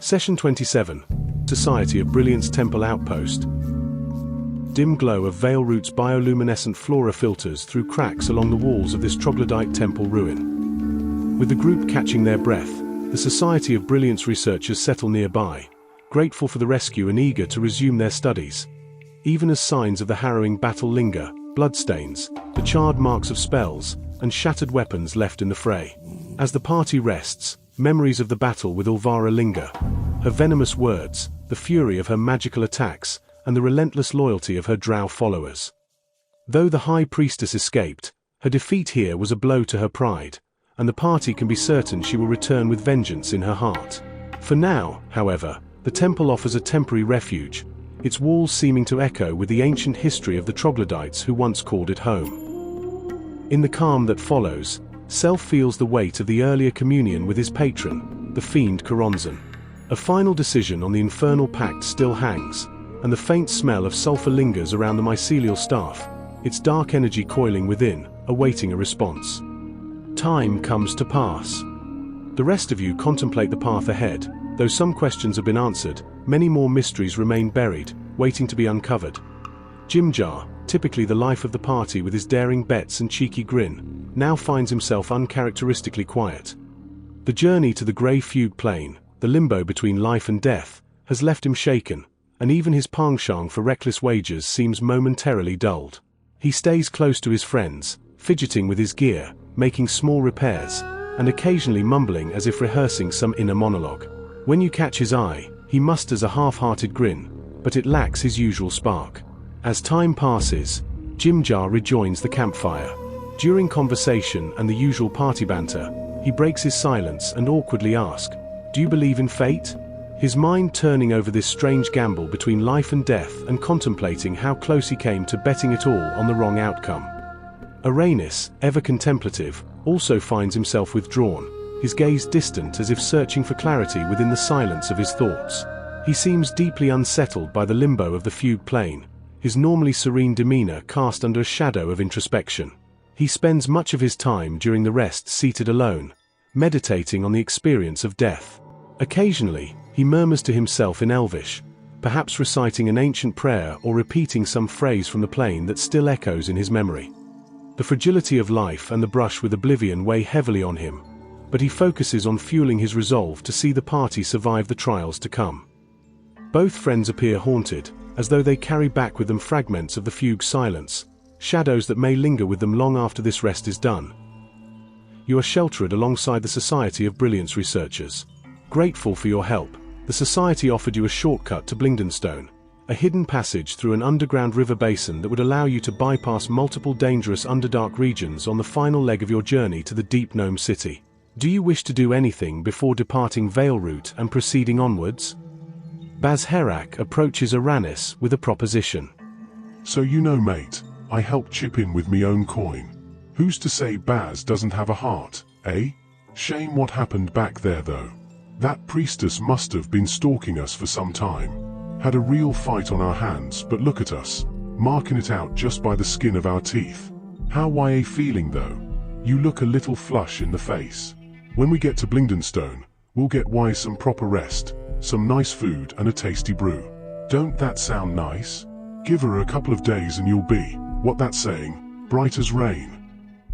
Session 27. Society of Brilliance Temple Outpost. Dim glow of Veilroot's bioluminescent flora filters through cracks along the walls of this troglodyte temple ruin. With the group catching their breath, the Society of Brilliance researchers settle nearby, grateful for the rescue and eager to resume their studies. Even as signs of the harrowing battle linger, bloodstains, the charred marks of spells, and shattered weapons left in the fray. As the party rests, memories of the battle with Ulvara linger. Her venomous words, the fury of her magical attacks, and the relentless loyalty of her drow followers. Though the High Priestess escaped, her defeat here was a blow to her pride, and the party can be certain she will return with vengeance in her heart. For now, however, the temple offers a temporary refuge, its walls seeming to echo with the ancient history of the troglodytes who once called it home. In the calm that follows, Self feels the weight of the earlier communion with his patron, the fiend Karonzan. A final decision on the infernal pact still hangs, and the faint smell of sulfur lingers around the mycelial staff, its dark energy coiling within, awaiting a response. Time comes to pass. The rest of you contemplate the path ahead. Though some questions have been answered, many more mysteries remain buried, waiting to be uncovered. Jimjar, typically the life of the party with his daring bets and cheeky grin, now finds himself uncharacteristically quiet. The journey to the grey fugue plain, the limbo between life and death, has left him shaken, and even his pangshang for reckless wagers seems momentarily dulled. He stays close to his friends, fidgeting with his gear, making small repairs, and occasionally mumbling as if rehearsing some inner monologue. When you catch his eye, he musters a half-hearted grin, but it lacks his usual spark. As time passes, Jimjar rejoins the campfire. During conversation and the usual party banter, he breaks his silence and awkwardly asks, "Do you believe in fate?" His mind turning over this strange gamble between life and death and contemplating how close he came to betting it all on the wrong outcome. Aranis, ever contemplative, also finds himself withdrawn, his gaze distant as if searching for clarity within the silence of his thoughts. He seems deeply unsettled by the limbo of the fugue plane, his normally serene demeanor cast under a shadow of introspection. He spends much of his time during the rest seated alone, meditating on the experience of death. Occasionally, he murmurs to himself in Elvish, perhaps reciting an ancient prayer or repeating some phrase from the plane that still echoes in his memory. The fragility of life and the brush with oblivion weigh heavily on him, but he focuses on fueling his resolve to see the party survive the trials to come. Both friends appear haunted, as though they carry back with them fragments of the fugue silence, shadows that may linger with them long after this rest is done. You are sheltered alongside the Society of Brilliance researchers. Grateful for your help, the Society offered you a shortcut to Blingdenstone, a hidden passage through an underground river basin that would allow you to bypass multiple dangerous Underdark regions on the final leg of your journey to the Deep Gnome City. Do you wish to do anything before departing Veilroot and proceeding onwards? Bazherak approaches Aranis with a proposition. So you know, mate, I helped chip in with me own coin. Who's to say Baz doesn't have a heart, eh? Shame what happened back there though. That priestess must have been stalking us for some time. Had a real fight on our hands, but look at us, marking it out just by the skin of our teeth. How YA feeling though? You look a little flush in the face. When we get to Blingdenstone, we'll get Y some proper rest, some nice food and a tasty brew. Don't that sound nice? Give her a couple of days and you'll be, what that saying, bright as rain.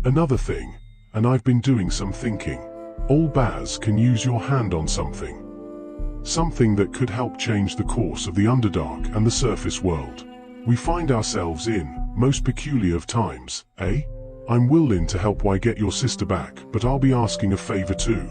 Another thing, and I've been doing some thinking. Old Baz can use your hand on something. Something that could help change the course of the Underdark and the surface world. We find ourselves in most peculiar of times, eh? I'm willing to help Y get your sister back, but I'll be asking a favor too.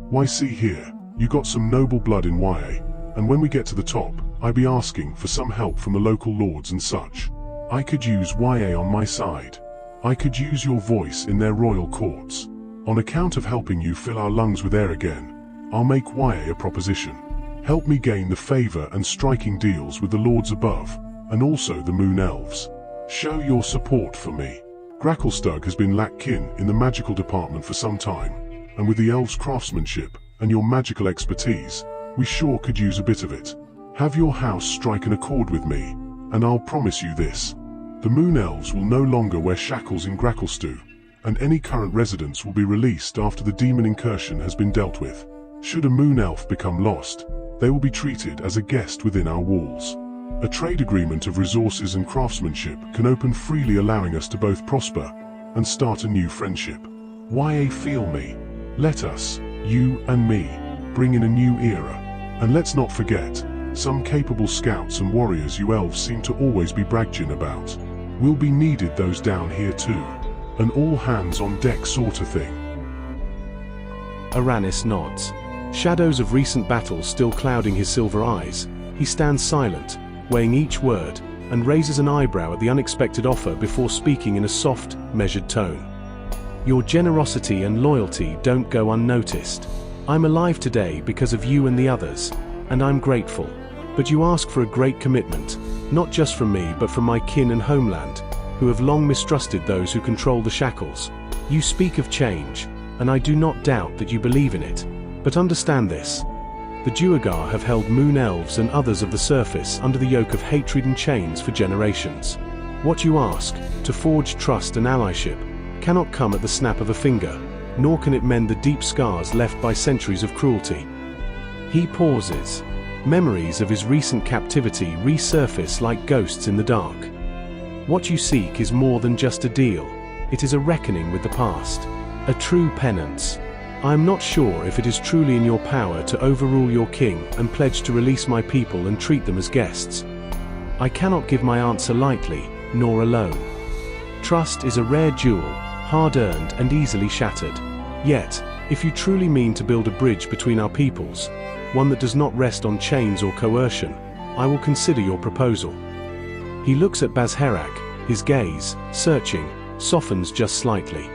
Why see here, you got some noble blood in YA, and when we get to the top, I be asking for some help from the local lords and such. I could use YA on my side. I could use your voice in their royal courts. On account of helping you fill our lungs with air again, I'll make YA a proposition. Help me gain the favor and striking deals with the lords above, and also the moon elves. Show your support for me. Gracklestug has been lack-kin in the magical department for some time, and with the elves' craftsmanship and your magical expertise, we sure could use a bit of it. Have your house strike an accord with me, and I'll promise you this. The moon elves will no longer wear shackles in Gracklestug, and any current residents will be released after the demon incursion has been dealt with. Should a moon elf become lost, they will be treated as a guest within our walls. A trade agreement of resources and craftsmanship can open freely, allowing us to both prosper and start a new friendship. YA, feel me. Let us, you and me, bring in a new era. And let's not forget, some capable scouts and warriors you elves seem to always be bragging about. We'll be needed those down here too. An all hands on deck sort of thing. Aranis nods. Shadows of recent battles still clouding his silver eyes, he stands silent, weighing each word, and raises an eyebrow at the unexpected offer before speaking in a soft, measured tone. Your generosity and loyalty don't go unnoticed. I'm alive today because of you and the others, and I'm grateful. But you ask for a great commitment, not just from me but from my kin and homeland, who have long mistrusted those who control the shackles. You speak of change, and I do not doubt that you believe in it. But understand this. The Duergar have held moon elves and others of the surface under the yoke of hatred and chains for generations. What you ask, to forge trust and allyship, cannot come at the snap of a finger, nor can it mend the deep scars left by centuries of cruelty. He pauses. Memories of his recent captivity resurface like ghosts in the dark. What you seek is more than just a deal. It is a reckoning with the past, a true penance. I am not sure if it is truly in your power to overrule your king and pledge to release my people and treat them as guests. I cannot give my answer lightly, nor alone. Trust is a rare jewel, hard-earned and easily shattered. Yet, if you truly mean to build a bridge between our peoples, one that does not rest on chains or coercion, I will consider your proposal. He looks at Bazherak, his gaze, searching, softens just slightly.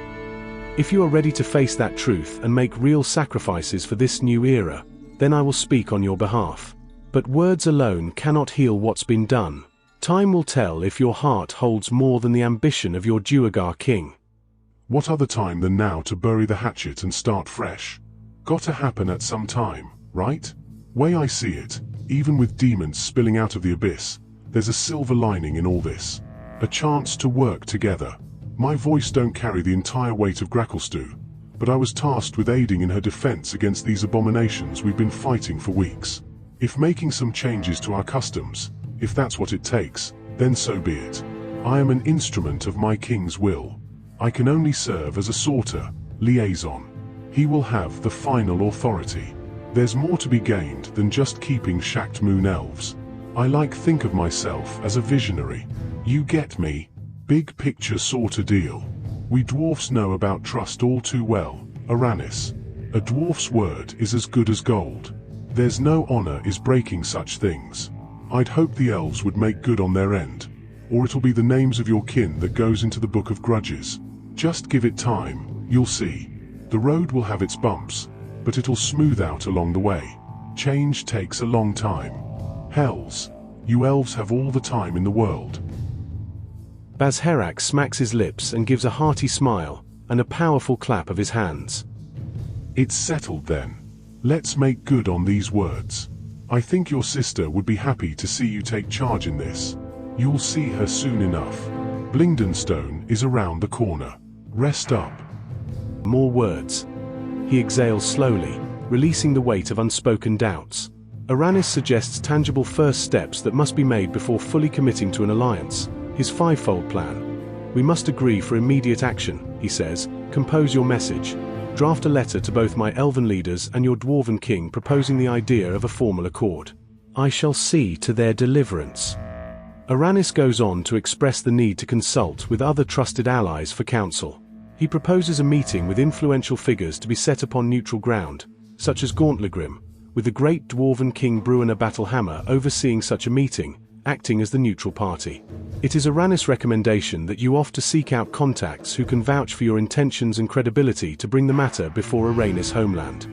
If you are ready to face that truth and make real sacrifices for this new era, then I will speak on your behalf. But words alone cannot heal what's been done. Time will tell if your heart holds more than the ambition of your Duergar king. What other time than now to bury the hatchet and start fresh? Gotta happen at some time, right? Way I see it, even with demons spilling out of the abyss, there's a silver lining in all this. A chance to work together. My voice don't carry the entire weight of Gracklestew, but I was tasked with aiding in her defense against these abominations we've been fighting for weeks. If making some changes to our customs, if that's what it takes, then so be it. I am an instrument of my king's will. I can only serve as a sorter, liaison. He will have the final authority. There's more to be gained than just keeping shacked moon elves. I think of myself as a visionary. You get me? Big picture sorta deal. We dwarfs know about trust all too well, Aranis. A dwarf's word is as good as gold. There's no honor is breaking such things. I'd hope the elves would make good on their end, or it'll be the names of your kin that goes into the book of grudges. Just give it time, you'll see. The road will have its bumps, but it'll smooth out along the way. Change takes a long time. Hells, you elves have all the time in the world. Bazherak smacks his lips and gives a hearty smile, and a powerful clap of his hands. It's settled then. Let's make good on these words. I think your sister would be happy to see you take charge in this. You'll see her soon enough. Blingdenstone is around the corner. Rest up. More words. He exhales slowly, releasing the weight of unspoken doubts. Aranis suggests tangible first steps that must be made before fully committing to an alliance. His five-fold plan. We must agree for immediate action, he says. Compose your message. Draft a letter to both my elven leaders and your dwarven king proposing the idea of a formal accord. I shall see to their deliverance. Aranis goes on to express the need to consult with other trusted allies for counsel. He proposes a meeting with influential figures to be set upon neutral ground, such as Gauntlegrim, with the great dwarven king Bruenor Battlehammer overseeing such a meeting, acting as the neutral party. It is Aranis' recommendation that you opt to seek out contacts who can vouch for your intentions and credibility to bring the matter before Aranis' homeland.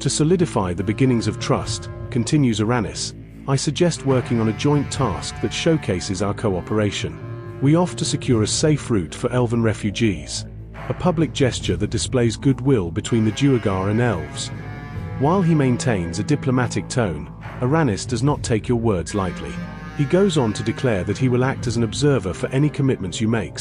To solidify the beginnings of trust, continues Aranis, I suggest working on a joint task that showcases our cooperation. We opt to secure a safe route for elven refugees, a public gesture that displays goodwill between the Duergar and elves. While he maintains a diplomatic tone, Aranis does not take your words lightly. He goes on to declare that he will act as an observer for any commitments you make,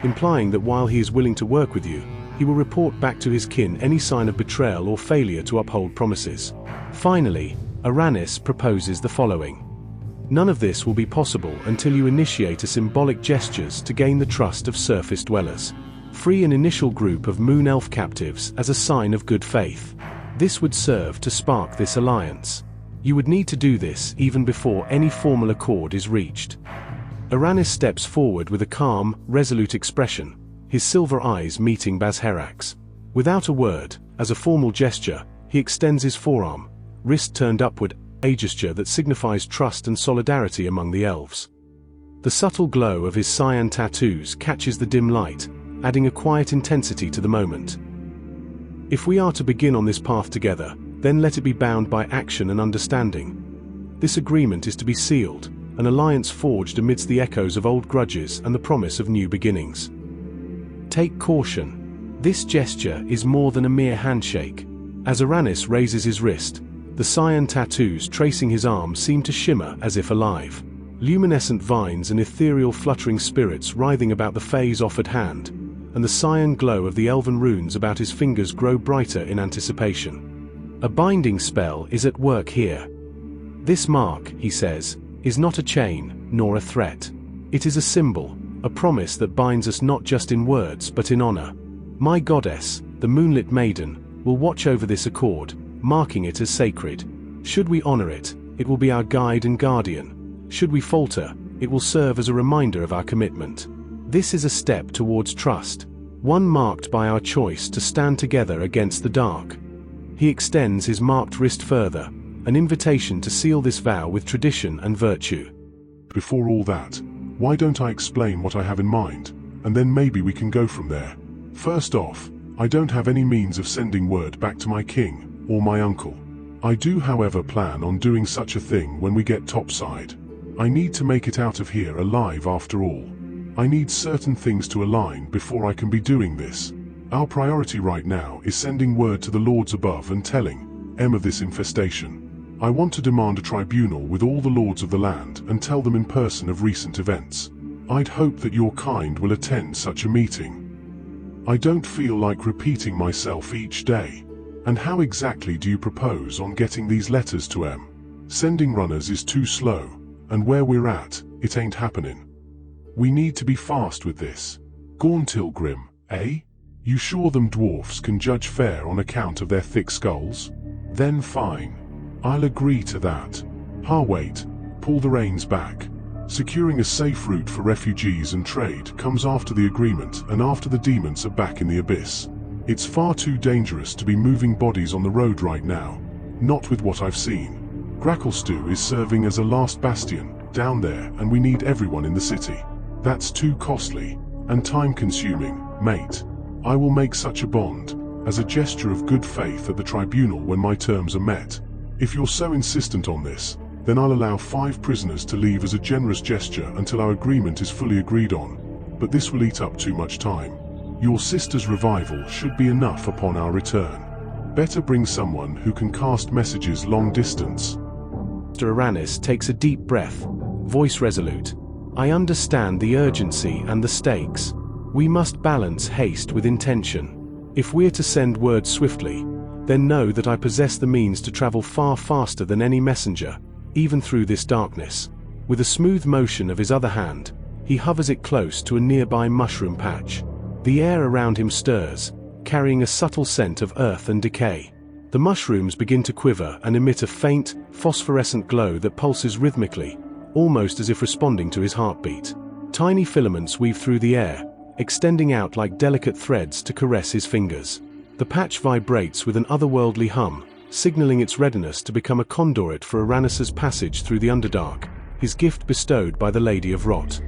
implying that while he is willing to work with you, He will report back to his kin any sign of betrayal or failure to uphold promises. Finally, Aranis proposes the following. None of this will be possible until you initiate a symbolic gestures to gain the trust of surface dwellers. Free an initial group of Moon-Elf captives as a sign of good faith. This would serve to spark this alliance. You would need to do this even before any formal accord is reached. Aranis steps forward with a calm, resolute expression, his silver eyes meeting Bazherak's. Without a word, as a formal gesture, he extends his forearm, wrist turned upward, a gesture that signifies trust and solidarity among the elves. The subtle glow of his cyan tattoos catches the dim light, adding a quiet intensity to the moment. If we are to begin on this path together, then let it be bound by action and understanding. This agreement is to be sealed, an alliance forged amidst the echoes of old grudges and the promise of new beginnings. Take caution. This gesture is more than a mere handshake. As Aranis raises his wrist, the cyan tattoos tracing his arm seem to shimmer as if alive. Luminescent vines and ethereal fluttering spirits writhing about the Fae's offered hand, and the cyan glow of the elven runes about his fingers grow brighter in anticipation. A binding spell is at work here. This mark, he says, is not a chain, nor a threat. It is a symbol, a promise that binds us not just in words but in honor. My goddess, the moonlit maiden, will watch over this accord, marking it as sacred. Should we honor it, it will be our guide and guardian. Should we falter, it will serve as a reminder of our commitment. This is a step towards trust, one marked by our choice to stand together against the dark. He extends his marked wrist further, an invitation to seal this vow with tradition and virtue. Before all that, why don't I explain what I have in mind, and then maybe we can go from there. First off, I don't have any means of sending word back to my king, or my uncle. I do however plan on doing such a thing when we get topside. I need to make it out of here alive after all. I need certain things to align before I can be doing this. Our priority right now is sending word to the lords above and telling them of this infestation. I want to demand a tribunal with all the lords of the land and tell them in person of recent events. I'd hope that your kind will attend such a meeting. I don't feel like repeating myself each day. And how exactly do you propose on getting these letters to em? Sending runners is too slow, and where we're at, it ain't happening. We need to be fast with this. Gauntilgrim, eh? You sure them dwarfs can judge fair on account of their thick skulls? Then fine. I'll agree to that. Wait, pull the reins back. Securing a safe route for refugees and trade comes after the agreement and after the demons are back in the abyss. It's far too dangerous to be moving bodies on the road right now, not with what I've seen. Gracklestew is serving as a last bastion down there and we need everyone in the city. That's too costly and time-consuming, mate. I will make such a bond, as a gesture of good faith at the tribunal when my terms are met. If you're so insistent on this, then I'll allow 5 prisoners to leave as a generous gesture until our agreement is fully agreed on, but this will eat up too much time. Your sister's revival should be enough upon our return. Better bring someone who can cast messages long distance. Mr. Aranis takes a deep breath, voice resolute. I understand the urgency and the stakes. We must balance haste with intention. If we're to send word swiftly, then know that I possess the means to travel far faster than any messenger, even through this darkness. With a smooth motion of his other hand, he hovers it close to a nearby mushroom patch. The air around him stirs, carrying a subtle scent of earth and decay. The mushrooms begin to quiver and emit a faint, phosphorescent glow that pulses rhythmically, almost as if responding to his heartbeat. Tiny filaments weave through the air, extending out like delicate threads to caress his fingers. The patch vibrates with an otherworldly hum, signaling its readiness to become a conduit for Aranis's passage through the Underdark, his gift bestowed by the Lady of Rot.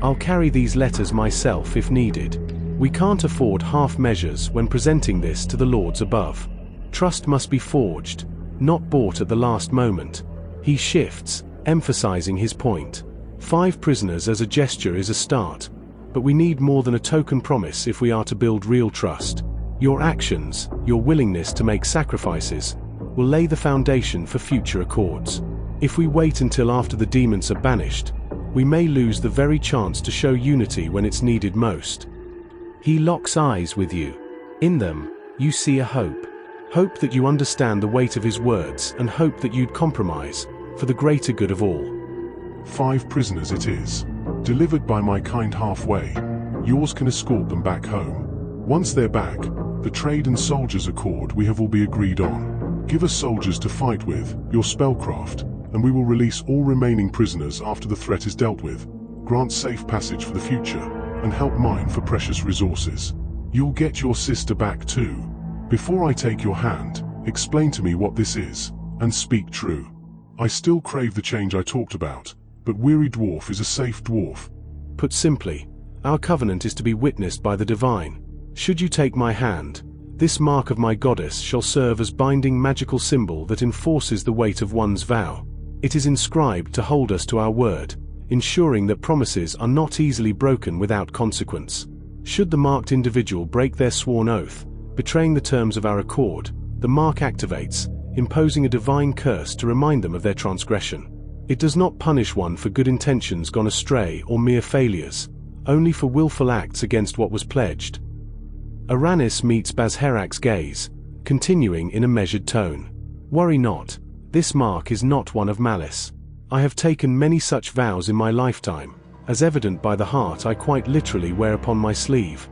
I'll carry these letters myself if needed. We can't afford half measures when presenting this to the lords above. Trust must be forged, not bought at the last moment. He shifts, emphasizing his point. 5 prisoners as a gesture is a start, but we need more than a token promise if we are to build real trust. Your actions, your willingness to make sacrifices, will lay the foundation for future accords. If we wait until after the demons are banished, we may lose the very chance to show unity when it's needed most. He locks eyes with you, In them, you see a hope. Hope that you understand the weight of his words, and hope that you'd compromise, for the greater good of all. 5 prisoners it is, delivered by my kind halfway. Yours can escort them back home. Once they're back, the trade and soldiers accord we have all be agreed on. Give us soldiers to fight with, your spellcraft, and we will release all remaining prisoners after the threat is dealt with. Grant safe passage for the future, and help mine for precious resources. You'll get your sister back too. Before I take your hand, explain to me what this is, and speak true. I still crave the change I talked about, but Weary Dwarf is a safe dwarf. Put simply, our covenant is to be witnessed by the divine. Should you take my hand, this mark of my goddess shall serve as binding magical symbol that enforces the weight of one's vow. It is inscribed to hold us to our word, ensuring that promises are not easily broken without consequence. Should the marked individual break their sworn oath, betraying the terms of our accord, the mark activates, imposing a divine curse to remind them of their transgression. It does not punish one for good intentions gone astray or mere failures, only for willful acts against what was pledged. Aranis meets Bazherak's gaze, continuing in a measured tone. Worry not, this mark is not one of malice. I have taken many such vows in my lifetime, as evident by the heart I quite literally wear upon my sleeve.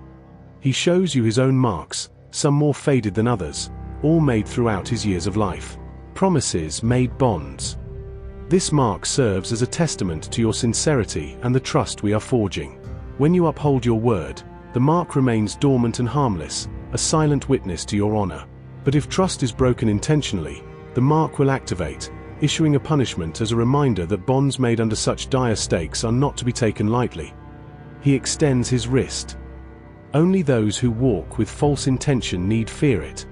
He shows you his own marks, some more faded than others, all made throughout his years of life. Promises made bonds. This mark serves as a testament to your sincerity and the trust we are forging. When you uphold your word, the mark remains dormant and harmless, a silent witness to your honor. But if trust is broken intentionally, the mark will activate, issuing a punishment as a reminder that bonds made under such dire stakes are not to be taken lightly. He extends his wrist. Only those who walk with false intention need fear it.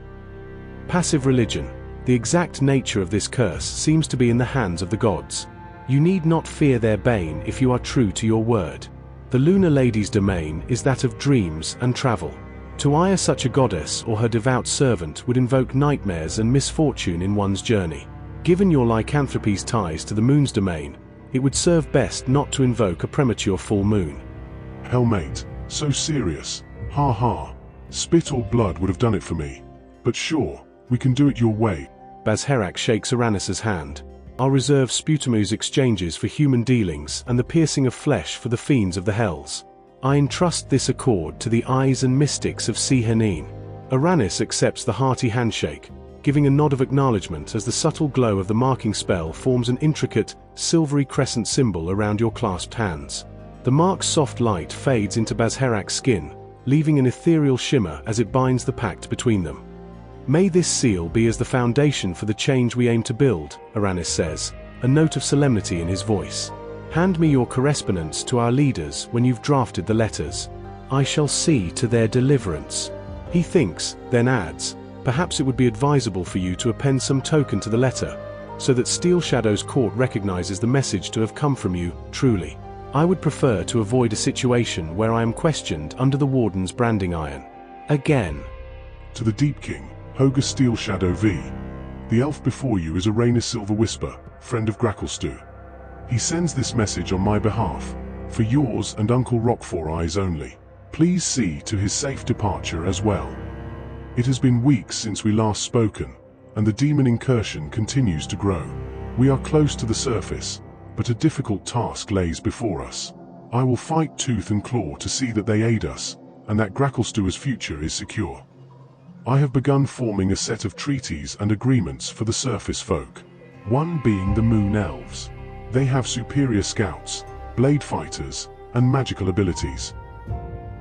Passive religion. The exact nature of this curse seems to be in the hands of the gods. You need not fear their bane if you are true to your word. The Lunar Lady's domain is that of dreams and travel. To ire such a goddess or her devout servant would invoke nightmares and misfortune in one's journey. Given your lycanthropy's ties to the moon's domain, it would serve best not to invoke a premature full moon. Hell mate, so serious. Ha ha. Spit or blood would have done it for me. But sure, we can do it your way. Bazherak shakes Aranis's hand. I'll reserve Sputamu's exchanges for human dealings and the piercing of flesh for the fiends of the hells. I entrust this accord to the eyes and mystics of Sihanin. Aranis accepts the hearty handshake, giving a nod of acknowledgement as the subtle glow of the marking spell forms an intricate, silvery crescent symbol around your clasped hands. The mark's soft light fades into Bazherak's skin, leaving an ethereal shimmer as it binds the pact between them. May this seal be as the foundation for the change we aim to build, Aranis says, a note of solemnity in his voice. Hand me your correspondence to our leaders when you've drafted the letters. I shall see to their deliverance. He thinks, then adds, perhaps it would be advisable for you to append some token to the letter, so that Steel Shadow's court recognizes the message to have come from you, truly. I would prefer to avoid a situation where I am questioned under the Warden's branding iron. Again. To the Deep King, Hoga Steel Shadow V. The elf before you is Aranis Silver Whisper, friend of Gracklestew. He sends this message on my behalf, for yours and Uncle Rock Four Eyes only. Please see to his safe departure as well. It has been weeks since we last spoken, and the demon incursion continues to grow. We are close to the surface, but a difficult task lays before us. I will fight tooth and claw to see that they aid us, and that Gracklestew's future is secure. I have begun forming a set of treaties and agreements for the surface folk. One being the Moon Elves. They have superior scouts, blade fighters, and magical abilities.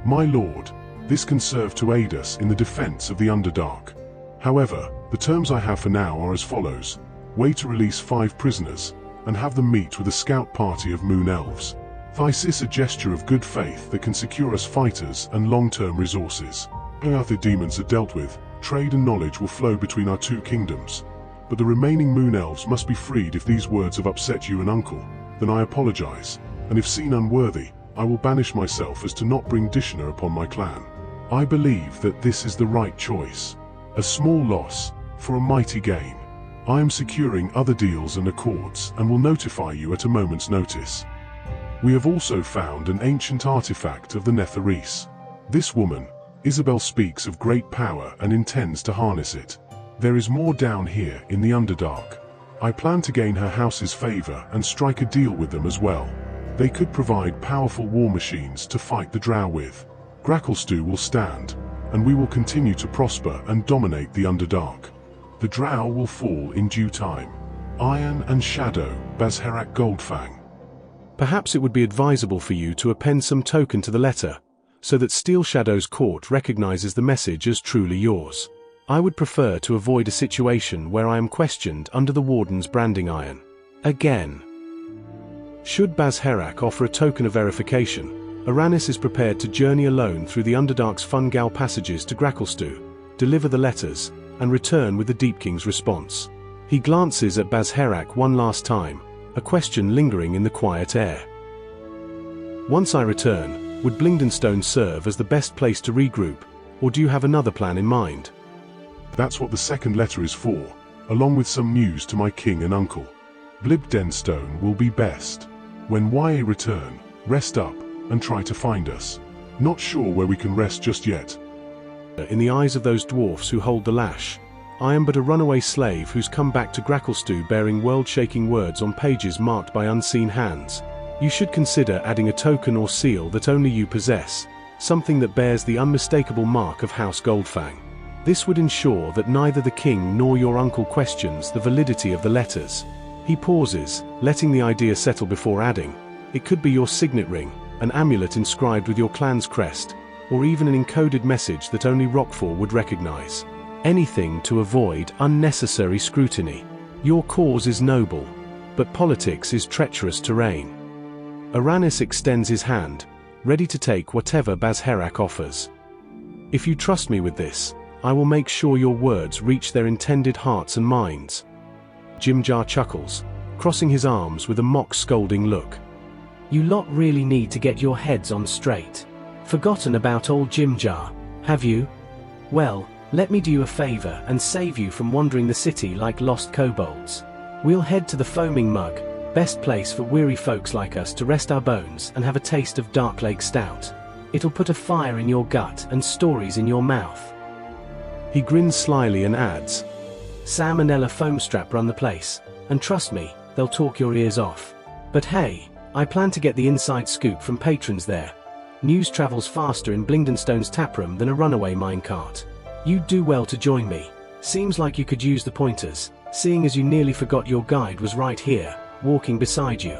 My lord, this can serve to aid us in the defense of the Underdark. However, the terms I have for now are as follows. Way to release 5 prisoners, and have them meet with a scout party of Moon Elves. This is a gesture of good faith that can secure us fighters and long-term resources. After demons are dealt with, trade and knowledge will flow between our 2 kingdoms. But the remaining Moon Elves must be freed. If these words have upset you and Uncle, then I apologize, and if seen unworthy, I will banish myself as to not bring dishonor upon my clan. I believe that this is the right choice. A small loss, for a mighty gain. I am securing other deals and accords, and will notify you at a moment's notice. We have also found an ancient artifact of the Netherese. This woman, Isabel speaks of great power and intends to harness it. There is more down here in the Underdark. I plan to gain her house's favor and strike a deal with them as well. They could provide powerful war machines to fight the Drow with. Gracklestew will stand, and we will continue to prosper and dominate the Underdark. The Drow will fall in due time. Iron and Shadow, Bazherak Goldfang. Perhaps it would be advisable for you to append some token to the letter, so that Steel Shadow's court recognizes the message as truly yours. I would prefer to avoid a situation where I am questioned under the Warden's branding iron. Again. Should Bazherak offer a token of verification, Aranis is prepared to journey alone through the Underdark's Fungal passages to Gracklestew, deliver the letters, and return with the Deep King's response. He glances at Bazherak one last time, a question lingering in the quiet air. Once I return, would Blingdenstone serve as the best place to regroup, or do you have another plan in mind? That's what the second letter is for, along with some news to my king and uncle. Blibdenstone will be best. When YA return, rest up and try to find us. Not sure where we can rest just yet. In the eyes of those dwarfs who hold the lash, I am but a runaway slave who's come back to Gracklestew bearing world-shaking words on pages marked by unseen hands. You should consider adding a token or seal that only you possess, something that bears the unmistakable mark of House Goldfang. This would ensure that neither the king nor your uncle questions the validity of the letters. He pauses, letting the idea settle before adding, it could be your signet ring, an amulet inscribed with your clan's crest, or even an encoded message that only Rockfall would recognize. Anything to avoid unnecessary scrutiny. Your cause is noble, but politics is treacherous terrain. Aranis extends his hand, ready to take whatever Bazherak offers. If you trust me with this, I will make sure your words reach their intended hearts and minds. Jimjar chuckles, crossing his arms with a mock scolding look. You lot really need to get your heads on straight. Forgotten about old Jimjar, have you? Well, let me do you a favor and save you from wandering the city like lost kobolds. We'll head to the Foaming Mug, best place for weary folks like us to rest our bones and have a taste of Darklake Stout. It'll put a fire in your gut and stories in your mouth. He grins slyly and adds, Sam and Ella Foamstrap run the place, and trust me, they'll talk your ears off. But hey, I plan to get the inside scoop from patrons there. News travels faster in Blingdenstone's taproom than a runaway minecart. You'd do well to join me. Seems like you could use the pointers, seeing as you nearly forgot your guide was right here, walking beside you.